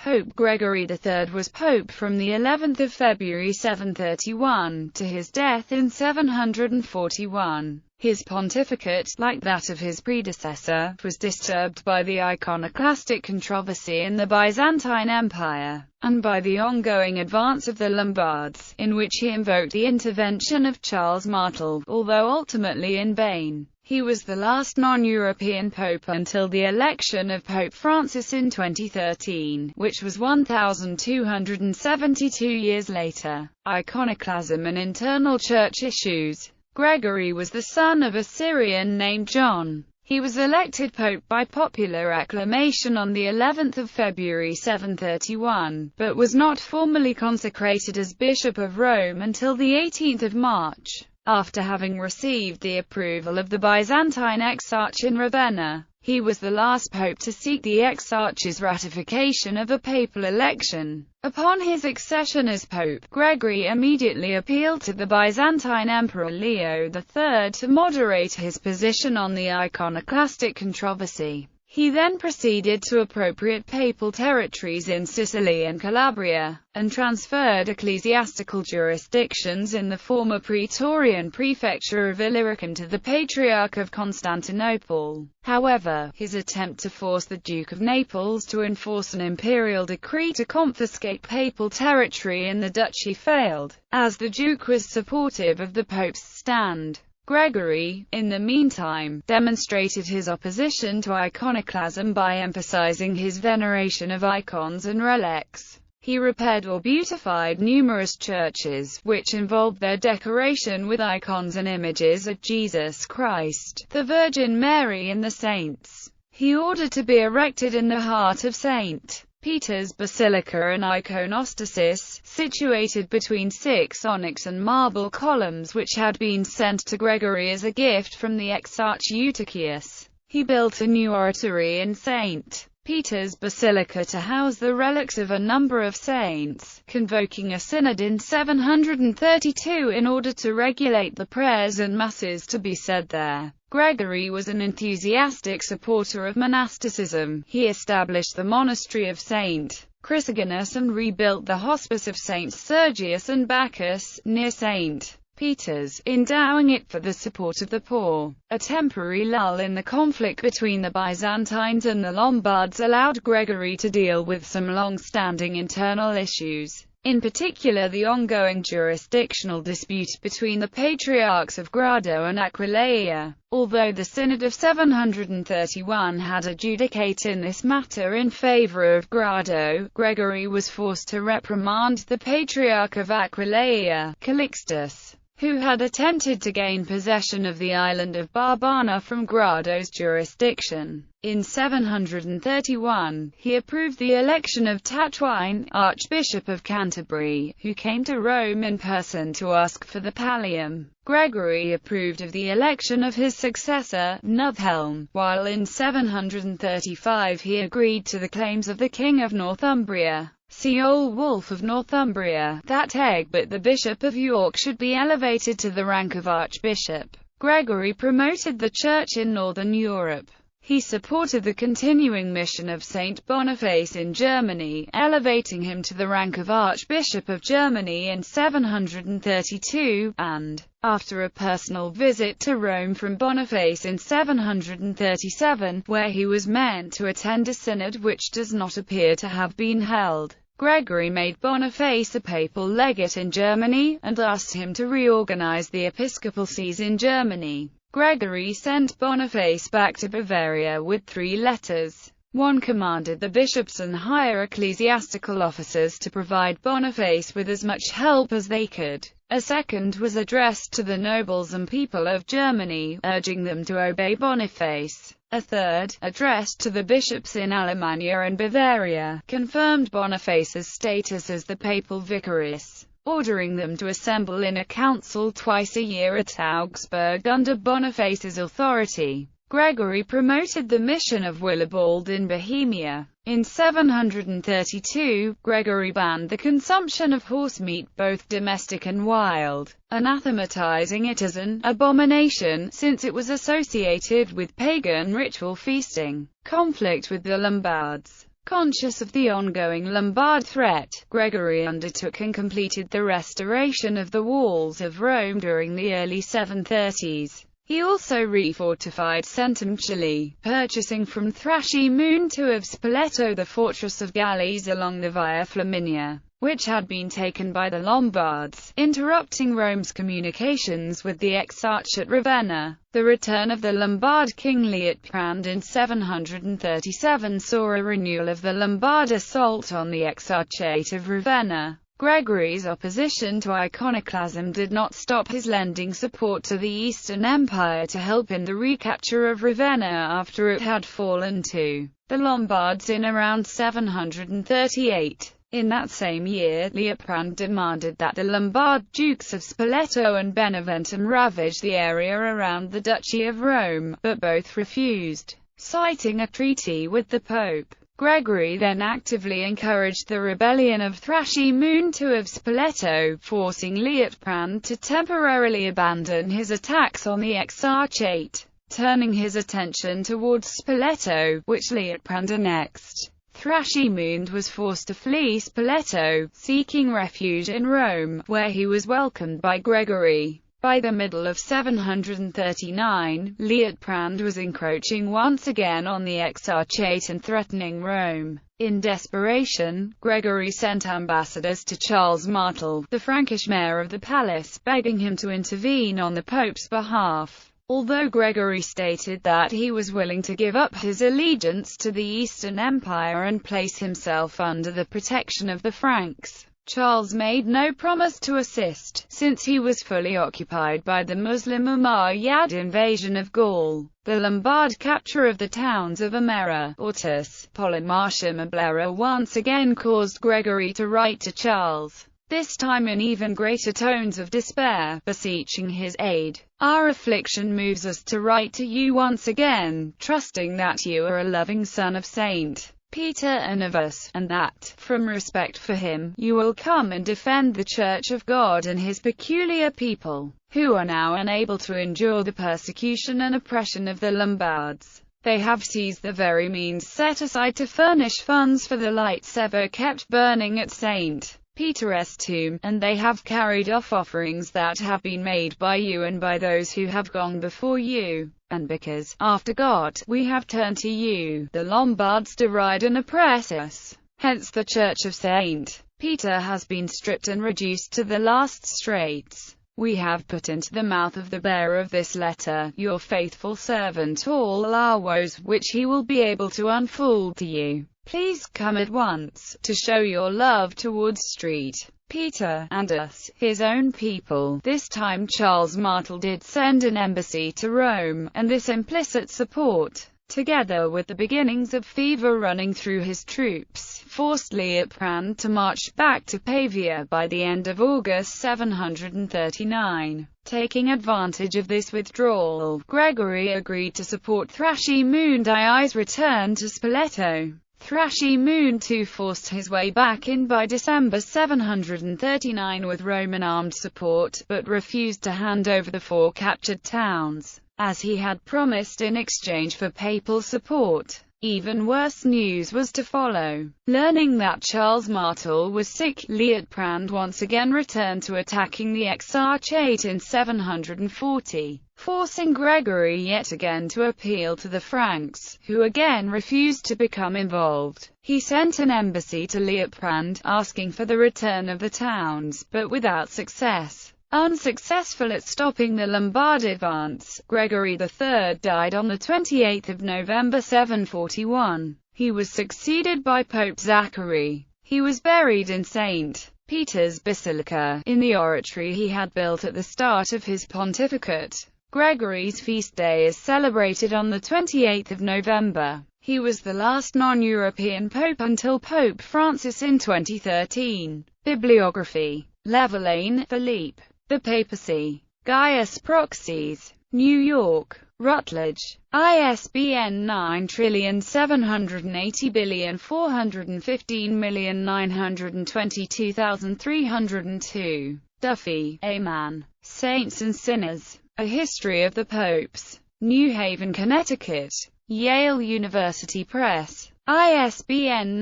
Pope Gregory III was pope from the 11th of February 731 to his death in 741. His pontificate, like that of his predecessor, was disturbed by the iconoclastic controversy in the Byzantine Empire, and by the ongoing advance of the Lombards, in which he invoked the intervention of Charles Martel, although ultimately in vain. He was the last non-European pope until the election of Pope Francis in 2013, which was 1,272 years later. Iconoclasm and internal church issues. Gregory was the son of a Syrian named John. He was elected pope by popular acclamation on the 11th of February 731, but was not formally consecrated as Bishop of Rome until the 18th of March. After having received the approval of the Byzantine Exarch in Ravenna, he was the last pope to seek the Exarch's ratification of a papal election. Upon his accession as pope, Gregory immediately appealed to the Byzantine Emperor Leo III to moderate his position on the iconoclastic controversy. He then proceeded to appropriate papal territories in Sicily and Calabria, and transferred ecclesiastical jurisdictions in the former Praetorian prefecture of Illyricum to the Patriarch of Constantinople. However, his attempt to force the Duke of Naples to enforce an imperial decree to confiscate papal territory in the duchy failed, as the Duke was supportive of the Pope's stand. Gregory, in the meantime, demonstrated his opposition to iconoclasm by emphasizing his veneration of icons and relics. He repaired or beautified numerous churches, which involved their decoration with icons and images of Jesus Christ, the Virgin Mary and the saints. He ordered to be erected in the heart of St. Peter's Basilica an iconostasis, situated between 6 onyx and marble columns which had been sent to Gregory as a gift from the Exarch Eutychius. He built a new oratory in St. Peter's Basilica to house the relics of a number of saints, convoking a synod in 732 in order to regulate the prayers and masses to be said there. Gregory was an enthusiastic supporter of monasticism. He established the monastery of St. Chrysogonus and rebuilt the hospice of Saints Sergius and Bacchus, near St. Peter's, endowing it for the support of the poor. A temporary lull in the conflict between the Byzantines and the Lombards allowed Gregory to deal with some long-standing internal issues. In particular, the ongoing jurisdictional dispute between the Patriarchs of Grado and Aquileia. Although the Synod of 731 had adjudicated in this matter in favor of Grado, Gregory was forced to reprimand the Patriarch of Aquileia, Calixtus, who had attempted to gain possession of the island of Barbana from Grado's jurisdiction. In 731, he approved the election of Tatwine, Archbishop of Canterbury, who came to Rome in person to ask for the pallium. Gregory approved of the election of his successor, Nuthelm, while in 735 he agreed to the claims of the King of Northumbria, Ceolwulf of Northumbria, that Egbert the Bishop of York should be elevated to the rank of Archbishop. Gregory promoted the Church in Northern Europe. He supported the continuing mission of Saint Boniface in Germany, elevating him to the rank of Archbishop of Germany in 732, and, after a personal visit to Rome from Boniface in 737, where he was meant to attend a synod which does not appear to have been held, Gregory made Boniface a papal legate in Germany, and asked him to reorganize the episcopal sees in Germany. Gregory sent Boniface back to Bavaria with 3 letters. One commanded the bishops and higher ecclesiastical officers to provide Boniface with as much help as they could. A second was addressed to the nobles and people of Germany, urging them to obey Boniface. A third, addressed to the bishops in Alemannia and Bavaria, confirmed Boniface's status as the papal vicarius, ordering them to assemble in a council twice a year at Augsburg under Boniface's authority. Gregory promoted the mission of Willibald in Bohemia. In 732, Gregory banned the consumption of horse meat, both domestic and wild, anathematizing it as an abomination, since it was associated with pagan ritual feasting. Conflict with the Lombards. Conscious of the ongoing Lombard threat, Gregory undertook and completed the restoration of the walls of Rome during the early 730s. He also refortified Centumcelli, purchasing from Thrasimund II of Spoleto the fortress of Galles along the Via Flaminia, which had been taken by the Lombards, interrupting Rome's communications with the Exarch at Ravenna. The return of the Lombard king Liutprand in 737 saw a renewal of the Lombard assault on the Exarchate of Ravenna. Gregory's opposition to iconoclasm did not stop his lending support to the Eastern Empire to help in the recapture of Ravenna after it had fallen to the Lombards in around 738. In that same year, Liutprand demanded that the Lombard dukes of Spoleto and Beneventum ravage the area around the Duchy of Rome, but both refused, citing a treaty with the Pope. Gregory then actively encouraged the rebellion of Thrasimund II of Spoleto, forcing Liutprand to temporarily abandon his attacks on the Exarchate, turning his attention towards Spoleto, which Liutprand annexed. Thrasimund was forced to flee Spoleto, seeking refuge in Rome, where he was welcomed by Gregory. By the middle of 739, Liutprand was encroaching once again on the Exarchate and threatening Rome. In desperation, Gregory sent ambassadors to Charles Martel, the Frankish mayor of the palace, begging him to intervene on the Pope's behalf. Although Gregory stated that he was willing to give up his allegiance to the Eastern Empire and place himself under the protection of the Franks, Charles made no promise to assist, since he was fully occupied by the Muslim Umayyad invasion of Gaul. The Lombard capture of the towns of Amera, Ortus, Polemarchum and Blera once again caused Gregory to write to Charles, this time in even greater tones of despair, beseeching his aid. Our affliction moves us to write to you once again, trusting that you are a loving son of Saint Peter and of us, and that, from respect for him, you will come and defend the Church of God and his peculiar people, who are now unable to endure the persecution and oppression of the Lombards. They have seized the very means set aside to furnish funds for the lights ever kept burning at St. Peter's tomb, and they have carried off offerings that have been made by you and by those who have gone before you. And because, after God, we have turned to you, the Lombards deride and oppress us. Hence the Church of St. Peter has been stripped and reduced to the last straits. We have put into the mouth of the bearer of this letter, your faithful servant, all our woes, which he will be able to unfold to you. Please come at once, to show your love towards St. Peter, and us, his own people. This time Charles Martel did send an embassy to Rome, and this implicit support, together with the beginnings of fever running through his troops, forced Liutprand to march back to Pavia by the end of August 739. Taking advantage of this withdrawal, Gregory agreed to support Thrasimund I's return to Spoleto. Thrasimund II forced his way back in by December 739 with Roman armed support, but refused to hand over the 4 captured towns, as he had promised in exchange for papal support. Even worse news was to follow. Learning that Charles Martel was sick, Liutprand once again returned to attacking the Exarchate in 740, forcing Gregory yet again to appeal to the Franks, who again refused to become involved. He sent an embassy to Liutprand, asking for the return of the towns, but without success. Unsuccessful at stopping the Lombard advance, Gregory III died on 28 November 741. He was succeeded by Pope Zachary. He was buried in St. Peter's Basilica, in the oratory he had built at the start of his pontificate. Gregory's feast day is celebrated on 28 November. He was the last non-European pope until Pope Francis in 2013. Bibliography. Leverlane, Philippe. The Papacy. Gaius Proxies. New York. Routledge. ISBN 978041592222302. Duffy, A. Man. Saints and Sinners. A History of the Popes. New Haven, Connecticut. Yale University Press. ISBN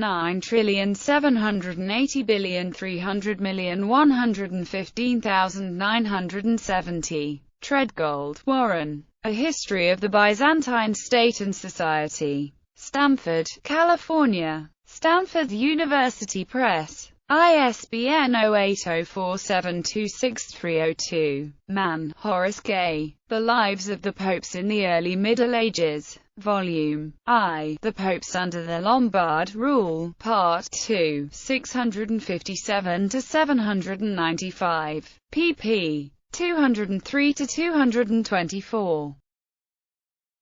9780300115970. Treadgold, Warren. A History of the Byzantine State and Society. Stanford, California. Stanford University Press. ISBN 0804726302. Mann, Horace K. The Lives of the Popes in the Early Middle Ages. Volume I. The Popes Under the Lombard Rule. Part 2. 657–795. pp. 203–224.